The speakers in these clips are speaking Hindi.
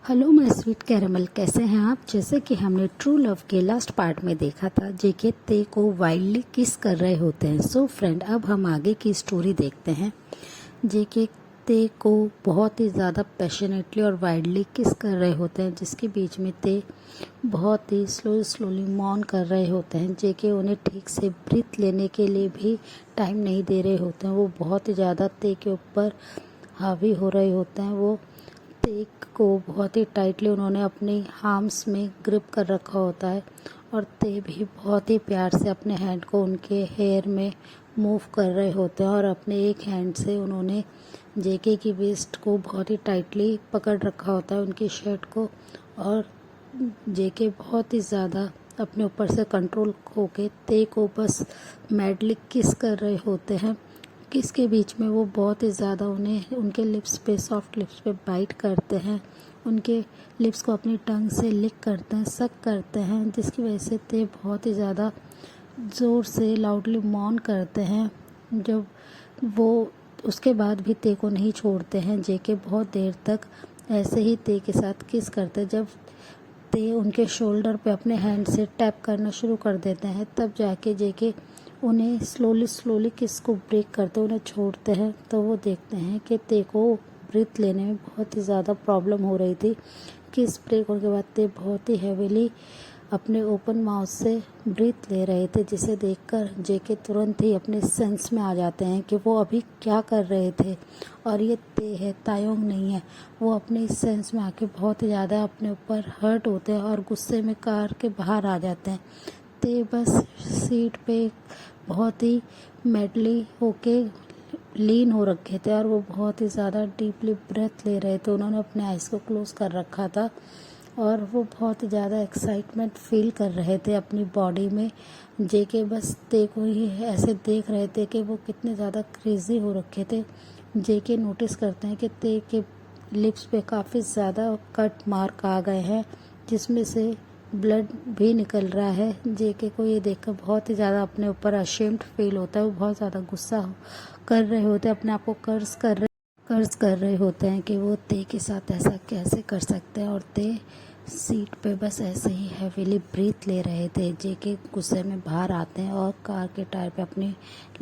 हेलो माय स्वीट कैरमल, कैसे हैं आप। जैसे कि हमने ट्रू लव के लास्ट पार्ट में देखा था, जेके ते को वाइल्डली किस कर रहे होते हैं। सो फ्रेंड, अब हम आगे की स्टोरी देखते हैं। जेके ते को बहुत ही ज़्यादा पैशनेटली और वाइल्डली किस कर रहे होते हैं, जिसके बीच में ते बहुत ही स्लोली मौन कर रहे होते हैं। जेके उन्हें ठीक से ब्रीथ लेने के लिए भी टाइम नहीं दे रहे होते हैं। वो बहुत ही ज़्यादा ते के ऊपर हावी हो रहे होते हैं। वो तेक को बहुत ही टाइटली उन्होंने अपनी आर्म्स में ग्रिप कर रखा होता है और ते भी बहुत ही प्यार से अपने हैंड को उनके हेयर में मूव कर रहे होते हैं और अपने एक हैंड से उन्होंने जेके की वेस्ट को बहुत ही टाइटली पकड़ रखा होता है, उनकी शर्ट को। और जेके बहुत ही ज़्यादा अपने ऊपर से कंट्रोल खो के ते को बस मैडली किस कर रहे होते हैं। किस के बीच में वो बहुत ही ज़्यादा उन्हें उनके लिप्स पे, सॉफ्ट लिप्स पे बाइट करते हैं, उनके लिप्स को अपनी टंग से लिक करते हैं, सक करते हैं, जिसकी वजह से ते बहुत ही ज़्यादा ज़ोर से लाउडली मौन करते हैं। जब वो उसके बाद भी ते को नहीं छोड़ते हैं, जेके बहुत देर तक ऐसे ही ते के साथ किस करते हैं। जब ते उनके शोल्डर पे अपने हैंड से टैप करना शुरू कर देते हैं, तब जाके जेके उन्हें स्लोली किस को ब्रेक करते उन्हें छोड़ते हैं। तो वो देखते हैं कि ते को ब्रीथ लेने में बहुत ही ज़्यादा प्रॉब्लम हो रही थी। किस ब्रेक होने के बाद ते बहुत ही हैवीली अपने ओपन माउथ से ब्रीथ ले रहे थे, जिसे देखकर जेके तुरंत ही अपने सेंस में आ जाते हैं कि वो अभी क्या कर रहे थे और ये ते है, तायोंग नहीं है। वो अपने इस सेंस में आके बहुत ही ज़्यादा अपने ऊपर हर्ट होते हैं और गुस्से में कार के बाहर आ जाते हैं। ते बस सीट पे बहुत ही मेडली होके लीन हो रखे थे और वो बहुत ही ज़्यादा डीपली ब्रेथ ले रहे थे। उन्होंने अपने आइज़ को क्लोज कर रखा था और वो बहुत ही ज़्यादा एक्साइटमेंट फील कर रहे थे अपनी बॉडी में। जेके बस ते को ही ऐसे देख रहे थे कि वो कितने ज़्यादा क्रेजी हो रखे थे। जेके नोटिस करते हैं कि ते के लिप्स पे काफ़ी ज़्यादा कट मार्क आ गए हैं, जिसमें से ब्लड भी निकल रहा है। जेके को ये देखकर बहुत ही ज़्यादा अपने ऊपर अशेम्ड फील होता है। वो बहुत ज़्यादा गुस्सा कर रहे होते हैं, अपने आप को कर्ज कर रहे होते हैं कि वो ते के साथ ऐसा कैसे कर सकते हैं। और ते सीट पे बस ऐसे ही हैवीली ब्रीथ ले रहे थे। जेके गुस्से में बाहर आते हैं और कार के टायर पे अपनी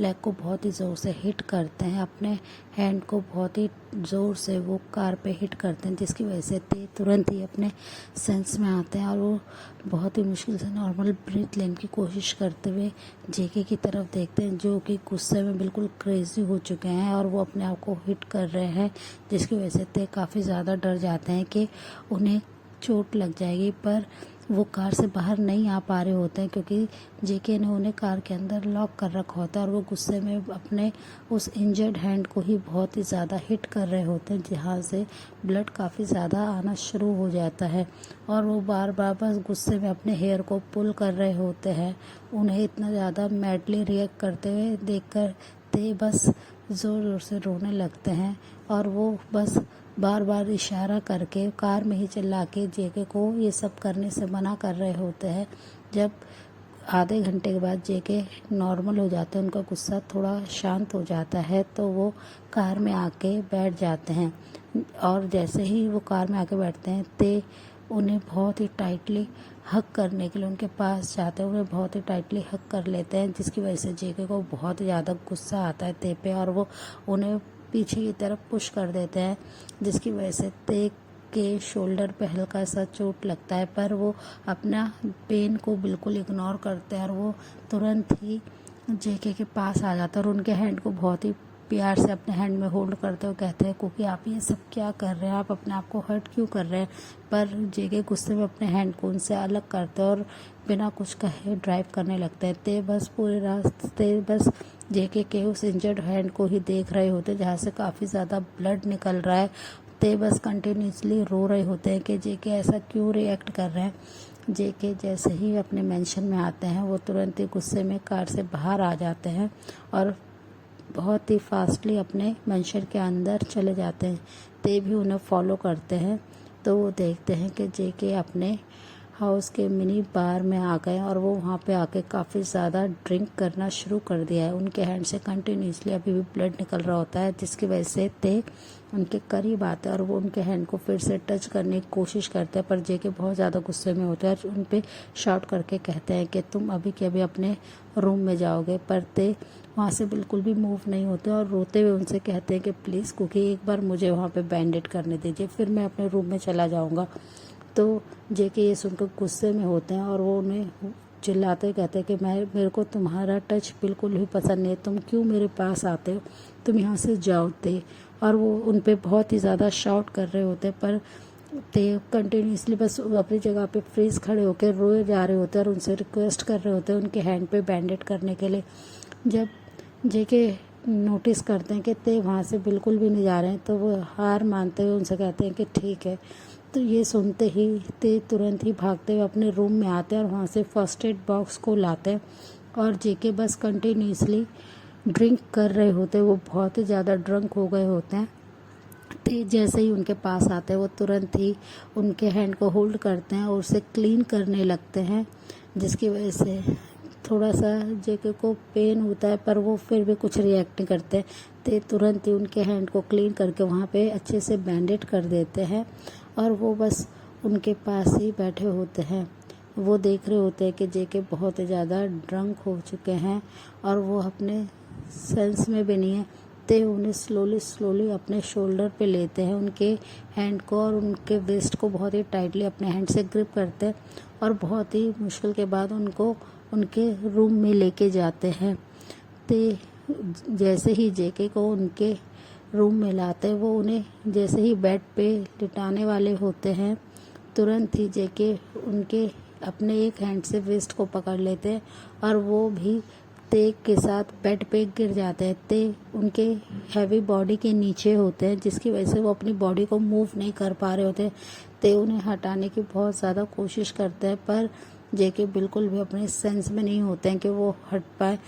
लेग को बहुत ही ज़ोर से हिट करते हैं, अपने हैंड को बहुत ही ज़ोर से वो कार पे हिट करते हैं, जिसकी वजह से ते तुरंत ही अपने सेंस में आते हैं और वो बहुत ही मुश्किल से नॉर्मल ब्रीथ लेने की कोशिश करते हुए जेके की तरफ देखते हैं, जो कि गुस्से में बिल्कुल क्रेजी हो चुके हैं और वो अपने आप को हिट कर रहे हैं, जिसकी वजह से ते काफ़ी ज़्यादा डर जाते हैं कि उन्हें चोट लग जाएगी। पर वो कार से बाहर नहीं आ पा रहे होते हैं क्योंकि जेके ने उन्हें कार के अंदर लॉक कर रखा होता है और वो गुस्से में अपने उस इंजर्ड हैंड को ही बहुत ही ज़्यादा हिट कर रहे होते हैं, जहाँ से ब्लड काफ़ी ज़्यादा आना शुरू हो जाता है। और वो बार बार बस गुस्से में अपने हेयर को पुल कर रहे होते हैं। उन्हें इतना ज़्यादा मैडली रिएक्ट करते हुए देखकर ते बस ज़ोर ज़ोर से रोने लगते हैं और वो बस बार बार इशारा करके कार में ही चिल्ला के जेके को ये सब करने से मना कर रहे होते हैं। जब आधे घंटे के बाद जेके नॉर्मल हो जाते हैं, उनका गुस्सा थोड़ा शांत हो जाता है, तो वो कार में आके बैठ जाते हैं। और जैसे ही वो कार में आके बैठते हैं, ते उन्हें बहुत ही टाइटली हक करने के लिए उनके पास जाते हैं, उन्हें बहुत ही टाइटली हक कर लेते हैं, जिसकी वजह से जेके को बहुत ही ज़्यादा गुस्सा आता है ते पे और वो उन्हें पीछे की तरफ पुश कर देते हैं, जिसकी वजह से ते के शोल्डर पे हल्का सा चोट लगता है। पर वो अपना पेन को बिल्कुल इग्नोर करते हैं और वो तुरंत ही जेके के पास आ जाता है और उनके हैंड को बहुत ही प्यार से अपने हैंड में होल्ड करते हुए कहते हैं, क्योंकि आप ये सब क्या कर रहे हैं, आप अपने आप को हर्ट क्यों कर रहे हैं। पर जेके गुस्से में अपने हैंड को उनसे अलग करते हैं और बिना कुछ कहे ड्राइव करने लगते हैं। ते बस पूरे रास्ते बस जेके के उस इंजर्ड हैंड को ही देख रहे होते हैं, जहाँ से काफ़ी ज़्यादा ब्लड निकल रहा है। ते बस कंटिन्यूसली रो रहे होते हैं कि जेके ऐसा क्यों रिएक्ट कर रहे हैं। जेके जैसे ही अपने मेंशन में आते हैं, वो तुरंत ही गुस्से में कार से बाहर आ जाते हैं और बहुत ही फास्टली अपने मेंशन के अंदर चले जाते हैं। ते भी उन्हें फॉलो करते हैं। तो वो देखते हैं कि जेके अपने हाउस के मिनी बार में आ गए और वो वहाँ पे आके काफ़ी ज़्यादा ड्रिंक करना शुरू कर दिया है। उनके हैंड से कंटिन्यूसली अभी भी ब्लड निकल रहा होता है, जिसकी वजह से ते उनके करीब आते हैं और वो उनके हैंड को फिर से टच करने की कोशिश करते हैं, पर जेके बहुत ज़्यादा गुस्से में होते हैं और उन पे शॉट करके कहते हैं कि तुम अभी के अभी अपने रूम में जाओगे। पर ते वहाँ से बिल्कुल भी मूव नहीं होते और रोते हुए उनसे कहते हैं कि प्लीज़ कुकी एक बार मुझे वहाँ पे बैंडेड करने दीजिए, फिर मैं अपने रूम में चला जाऊँगा। तो जेके ये सुनकर गुस्से में होते हैं और वो उन्हें चिल्लाते कहते हैं कि मेरे को तुम्हारा टच बिल्कुल भी पसंद नहीं है, तुम क्यों मेरे पास आते हो, तुम यहाँ से जाओ ते। और वो उन पे बहुत ही ज़्यादा शाउट कर रहे होते हैं, पर ते कंटिन्यूसली बस अपनी जगह पे फ्रीज खड़े होकर रोए जा रहे होते हैं और उनसे रिक्वेस्ट कर रहे होते हैं उनके हैंड पे बैंडेड करने के लिए। जब जेके नोटिस करते हैं कि ते वहाँ से बिल्कुल भी नहीं जा रहे हैं, तो वो हार मानते हुए उनसे कहते हैं कि ठीक है। तो ये सुनते ही ते तुरंत ही भागते हुए अपने रूम में आते हैं और वहाँ से फर्स्ट एड बॉक्स को लाते हैं और जेके बस कंटिन्यूसली ड्रिंक कर रहे होते हैं। वो बहुत ही ज़्यादा ड्रंक हो गए होते हैं। ते जैसे ही उनके पास आते हैं वो तुरंत ही उनके हैंड को होल्ड करते हैं और उसे क्लीन करने लगते हैं, जिसकी वजह से थोड़ा सा जेके को पेन होता है, पर वो फिर भी कुछ रिएक्ट नहीं करते। ते तुरंत ही उनके हैंड को क्लीन करके वहाँ पे अच्छे से बैंडेड कर देते हैं और वो बस उनके पास ही बैठे होते हैं। वो देख रहे होते हैं कि जेके बहुत ही ज़्यादा ड्रंक हो चुके हैं और वो अपने सेंस में भी नहीं है। ते उन्हें स्लोली अपने शोल्डर पे लेते हैं उनके हैंड को और उनके वेस्ट को बहुत ही टाइटली अपने हैंड से ग्रिप करते हैं और बहुत ही मुश्किल के बाद उनको उनके रूम में लेके जाते हैं। ते जैसे ही जेके को उनके रूम में लाते हैं, वो उन्हें जैसे ही बेड पे लिटाने वाले होते हैं, तुरंत ही जेके उनके अपने एक हैंड से वेस्ट को पकड़ लेते हैं और वो भी ते के साथ बेड पे गिर जाते हैं। ते उनके हैवी बॉडी के नीचे होते हैं, जिसकी वजह से वो अपनी बॉडी को मूव नहीं कर पा रहे होते। ते उन्हें हटाने की बहुत ज़्यादा कोशिश करते हैं, पर जेके बिल्कुल भी अपने सेंस में नहीं होते हैं कि वो हट पाए।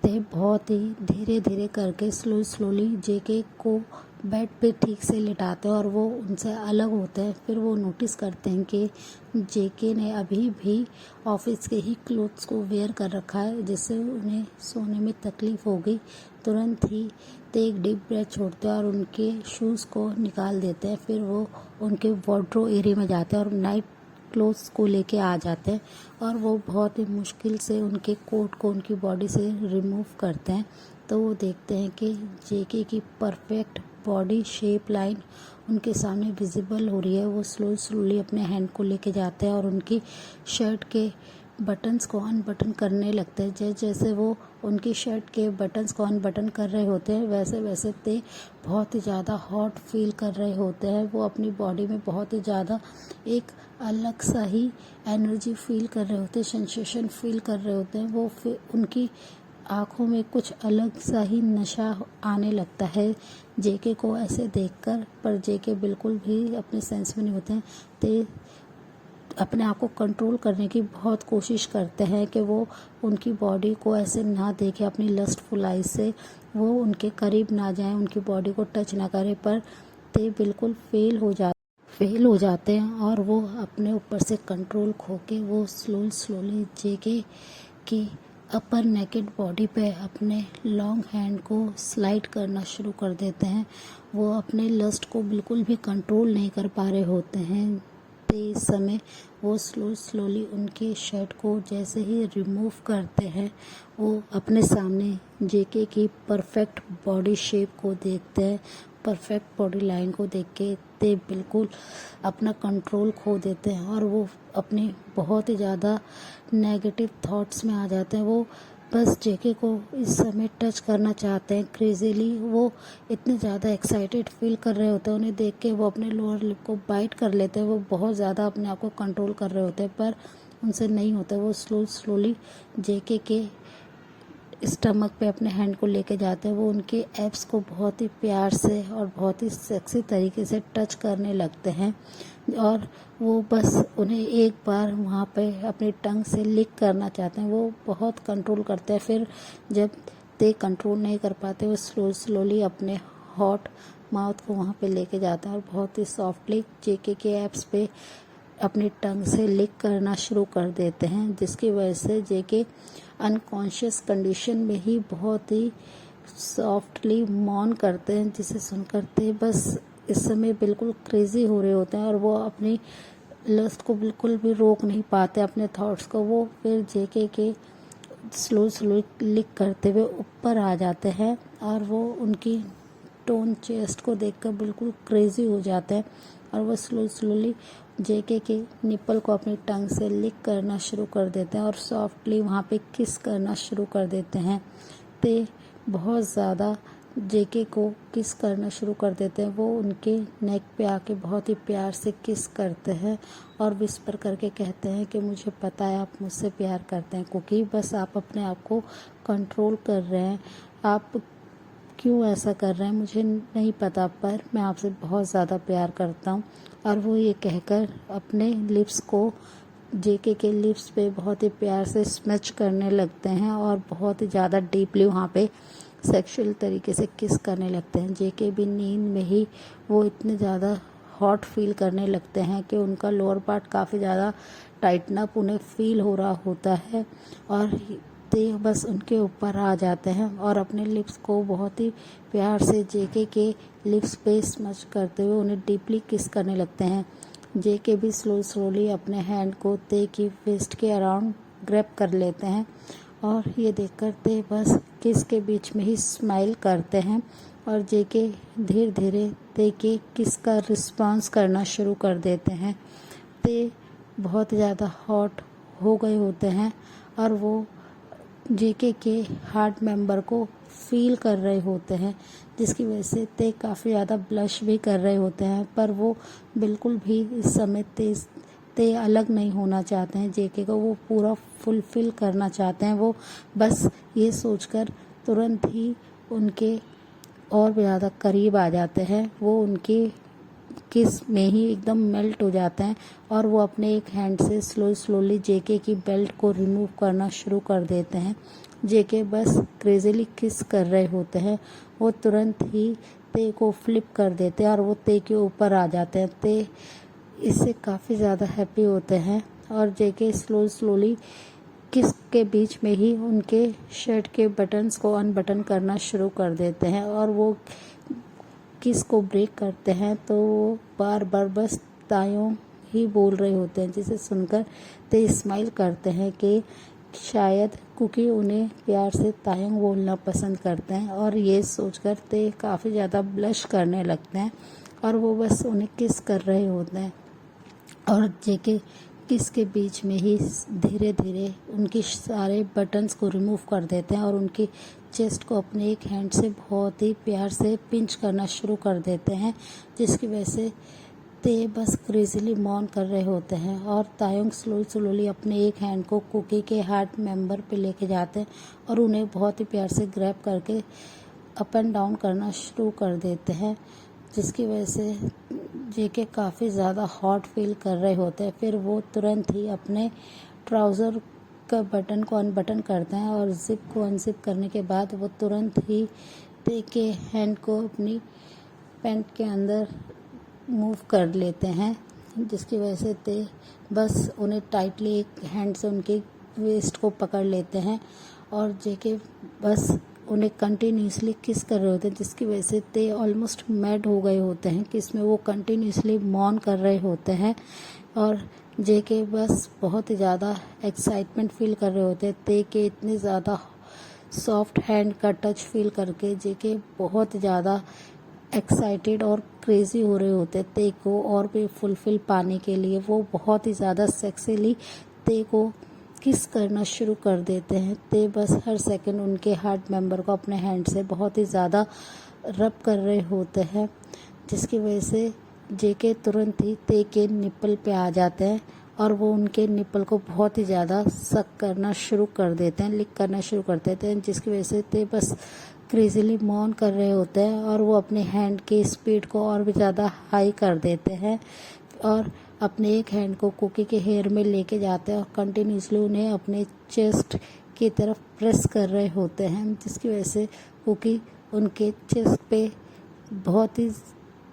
ते बहुत ही धीरे धीरे करके स्लोली जेके को बेड पे ठीक से लिटाते हैं और वो उनसे अलग होते हैं। फिर वो नोटिस करते हैं कि जेके ने अभी भी ऑफिस के ही क्लोथ्स को वेयर कर रखा है, जिससे उन्हें सोने में तकलीफ हो गई। तुरंत ही ते एक डीप ब्रेथ छोड़ते हैं और उनके शूज़ को निकाल देते हैं। फिर वो उनके वार्डरोब एरिया में जाते हैं और नाइट क्लोथ्स को लेके आ जाते हैं और वो बहुत ही मुश्किल से उनके कोट को उनकी बॉडी से रिमूव करते हैं। तो वो देखते हैं कि जेके की परफेक्ट बॉडी शेप लाइन उनके सामने विजिबल हो रही है। वो स्लोली अपने हैंड को लेके जाते हैं और उनकी शर्ट के बटन्स को अनबटन करने लगते हैं। जैसे जैसे वो उनकी शर्ट के बटन्स को अनबटन कर रहे होते हैं, वैसे वैसे ते बहुत ही ज़्यादा हॉट फील कर रहे होते हैं। वो अपनी बॉडी में बहुत ही ज़्यादा एक अलग सा ही एनर्जी फील कर रहे होते हैं, सेंसेशन फील कर रहे होते हैं। वो उनकी आँखों में कुछ अलग सा ही नशा आने लगता है जेके को ऐसे देखकर, पर जेके बिल्कुल भी अपने सेंस में नहीं होते हैं। ते अपने आप को कंट्रोल करने की बहुत कोशिश करते हैं कि वो उनकी बॉडी को ऐसे ना देखें, अपनी लस्टफुल आइज से वो उनके करीब ना जाएं, उनकी बॉडी को टच ना करें, पर ते बिल्कुल फेल हो जाते हैं और वो अपने ऊपर से कंट्रोल खो के वो स्लोली जेके की अपर नेकेड बॉडी पे अपने लॉन्ग हैंड को स्लाइड करना शुरू कर देते हैं। वो अपने लस्ट को बिल्कुल भी कंट्रोल नहीं कर पा रहे होते हैं। इस समय वो स्लोली उनकी शर्ट को जैसे ही रिमूव करते हैं, वो अपने सामने जेके की परफेक्ट बॉडी शेप को देखते हैं। परफेक्ट बॉडी लाइन को देख के ते बिल्कुल अपना कंट्रोल खो देते हैं और वो अपनी बहुत ही ज़्यादा नेगेटिव थॉट्स में आ जाते हैं। वो बस जेके को इस समय टच करना चाहते हैं क्रेजीली। वो इतने ज़्यादा एक्साइटेड फील कर रहे होते हैं, उन्हें देख के वो अपने लोअर लिप को बाइट कर लेते हैं। वो बहुत ज़्यादा अपने आप को कंट्रोल कर रहे होते हैं, पर उनसे नहीं होता। वो स्लोली जेके के स्टमक पे अपने हैंड को लेके जाते हैं। वो उनके एब्स को बहुत ही प्यार से और बहुत ही सेक्सी तरीके से टच करने लगते हैं और वो बस उन्हें एक बार वहाँ पे अपनी टंग से लिक करना चाहते हैं। वो बहुत कंट्रोल करते हैं, फिर जब ते कंट्रोल नहीं कर पाते वो स्लोली अपने हॉट माउथ को वहाँ पे लेके जाते हैं और बहुत ही सॉफ्टली जेके के एब्स पे अपनी टंग से लिक करना शुरू कर देते हैं, जिसकी वजह से जेके अनकॉन्शियस कंडीशन में ही बहुत ही सॉफ्टली मौन करते हैं, जिसे सुनकर ते बस इस समय बिल्कुल क्रेजी हो रहे होते हैं और वो अपनी लस्ट को बिल्कुल भी रोक नहीं पाते अपने थॉट्स को। वो फिर जेके के स्लो लिक करते हुए ऊपर आ जाते हैं और वो उनकी टोन चेस्ट को देखकर बिल्कुल क्रेजी हो जाते हैं और वो स्लोली जेके के निप्पल को अपनी टंग से लिक करना शुरू कर देते हैं और सॉफ्टली वहाँ पे किस करना शुरू कर देते हैं। ते बहुत ज़्यादा जेके को किस करना शुरू कर देते हैं। वो उनके नेक पे आके बहुत ही प्यार से किस करते हैं और विस्पर करके कहते हैं कि मुझे पता है आप मुझसे प्यार करते हैं कुकी, बस आप अपने आप को कंट्रोल कर रहे हैं। आप क्यों ऐसा कर रहे हैं मुझे नहीं पता, पर मैं आपसे बहुत ज़्यादा प्यार करता हूँ। और वो ये कहकर अपने लिप्स को जेके के लिप्स पे बहुत ही प्यार से स्मच करने लगते हैं और बहुत ही ज़्यादा डीपली वहाँ पे सेक्सुअल तरीके से किस करने लगते हैं। जेके भी नींद में ही वो इतने ज़्यादा हॉट फील करने लगते हैं कि उनका लोअर पार्ट काफ़ी ज़्यादा टाइटन अप उन्हें फील हो रहा होता है और ते बस उनके ऊपर आ जाते हैं और अपने लिप्स को बहुत ही प्यार से जेके के लिप्स पे स्मच करते हुए उन्हें डीपली किस करने लगते हैं। जेके भी स्लोली अपने हैंड को ते की वेस्ट के अराउंड ग्रैब कर लेते हैं और ये देखकर ते बस किस के बीच में ही स्माइल करते हैं और जेके धीरे धीरे ते के किस का रिस्पॉन्स करना शुरू कर देते हैं। ते बहुत ज़्यादा हॉट हो गए होते हैं और वो जेके के हार्ट मेंबर को फील कर रहे होते हैं, जिसकी वजह से ते काफ़ी ज़्यादा ब्लश भी कर रहे होते हैं, पर वो बिल्कुल भी इस समय ते अलग नहीं होना चाहते हैं जेके को, वो पूरा फुलफिल करना चाहते हैं। वो बस ये सोचकर तुरंत ही उनके और भी ज़्यादा करीब आ जाते हैं। वो उनके किस में ही एकदम मेल्ट हो जाते हैं और वो अपने एक हैंड से स्लोली जेके की बेल्ट को रिमूव करना शुरू कर देते हैं। जेके बस क्रेजीली किस कर रहे होते हैं। वो तुरंत ही ते को फ्लिप कर देते हैं और वो ते के ऊपर आ जाते हैं। ते इससे काफ़ी ज़्यादा हैप्पी होते हैं और जेके स्लोली किस के बीच में ही उनके शर्ट के बटन्स को अनबटन करना शुरू कर देते हैं और वो किस को ब्रेक करते हैं तो वो बार बार बस तायों ही बोल रहे होते हैं, जिसे सुनकर ते स्माइल करते हैं कि शायद कुकी उन्हें प्यार से तायों बोलना पसंद करते हैं और ये सोचकर ते काफ़ी ज़्यादा ब्लश करने लगते हैं और वो बस उन्हें किस कर रहे होते हैं और जेके किस के बीच में ही धीरे धीरे उनके सारे बटन्स को रिमूव कर देते हैं और उनकी चेस्ट को अपने एक हैंड से बहुत ही प्यार से पिंच करना शुरू कर देते हैं, जिसकी वजह से ते बस क्रेजीली मौन कर रहे होते हैं और तायोंग स्लोली अपने एक हैंड को कुकी के हार्ट मेंबर पे लेके जाते हैं और उन्हें बहुत ही प्यार से ग्रैब करके अप एंड डाउन करना शुरू कर देते हैं, जिसकी वजह से जेके काफ़ी ज़्यादा हॉट फील कर रहे होते हैं। फिर वो तुरंत ही अपने ट्राउज़र का बटन को अनबटन करते हैं और जिप को अनजिप करने के बाद वो तुरंत ही ते के हैंड को अपनी पैंट के अंदर मूव कर लेते हैं, जिसकी वजह से ते बस उन्हें टाइटली एक हैंड से उनके वेस्ट को पकड़ लेते हैं और जेके बस उन्हें कंटिन्यूसली किस कर रहे होते हैं, जिसकी वजह से ते ऑलमोस्ट मैड हो गए होते हैं कि इसमें वो कंटिन्यूसली मौन कर रहे होते हैं और जेके बस बहुत ही ज़्यादा एक्साइटमेंट फील कर रहे होते हैं। ते के इतने ज़्यादा सॉफ्ट हैंड का टच फील करके जेके बहुत ज़्यादा एक्साइटेड और क्रेजी हो रहे होते हैं ते को और भी फुलफिल पाने के लिए। वो बहुत ही ज़्यादा सेक्सीली ते को किस करना शुरू कर देते हैं। ते बस हर सेकंड उनके हार्ट मेंबर को अपने हैंड से बहुत ही ज़्यादा रब कर रहे होते हैं, जिसकी वजह से जेके तुरंत ही ते के निप्पल पे आ जाते हैं और वो उनके निप्पल को बहुत ही ज़्यादा सक करना शुरू कर देते हैं, लिक करना शुरू कर देते हैं, जिसकी वजह से ते बस क्रेजीली मौन कर रहे होते हैं और वो अपने हैंड की स्पीड को और भी ज़्यादा हाई कर देते हैं और अपने एक हैंड को कुकी के हेयर में लेके जाते हैं और कंटिन्यूसली उन्हें अपने चेस्ट की तरफ प्रेस कर रहे होते हैं, जिसकी वजह से कुकी उनके चेस्ट पे बहुत ही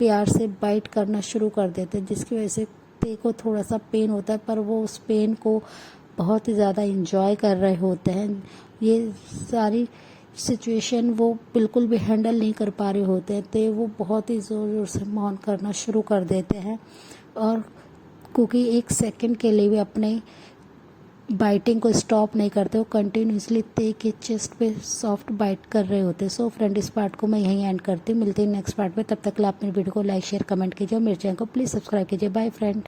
प्यार से बाइट करना शुरू कर देते हैं, जिसकी वजह से ते को थोड़ा सा पेन होता है, पर वो उस पेन को बहुत ही ज़्यादा इंजॉय कर रहे होते हैं। ये सारी सिचुएशन वो बिल्कुल भी हैंडल नहीं कर पा रहे होते हैं, तो वो बहुत ही ज़ोर ज़ोर से मौन करना शुरू कर देते हैं और कुकी एक सेकंड के लिए भी अपने बाइटिंग को स्टॉप नहीं करते, वो कंटिन्यूसली ते के चेस्ट पे सॉफ्ट बाइट कर रहे होते हैं। सो फ्रेंड, इस पार्ट को मैं यहीं एंड करती हूँ। मिलती हूँ नेक्स्ट पार्ट में। तब तक आप मेरी वीडियो को लाइक शेयर कमेंट कीजिए और मेरे चैनल को प्लीज़ सब्सक्राइब कीजिए। Bye friend.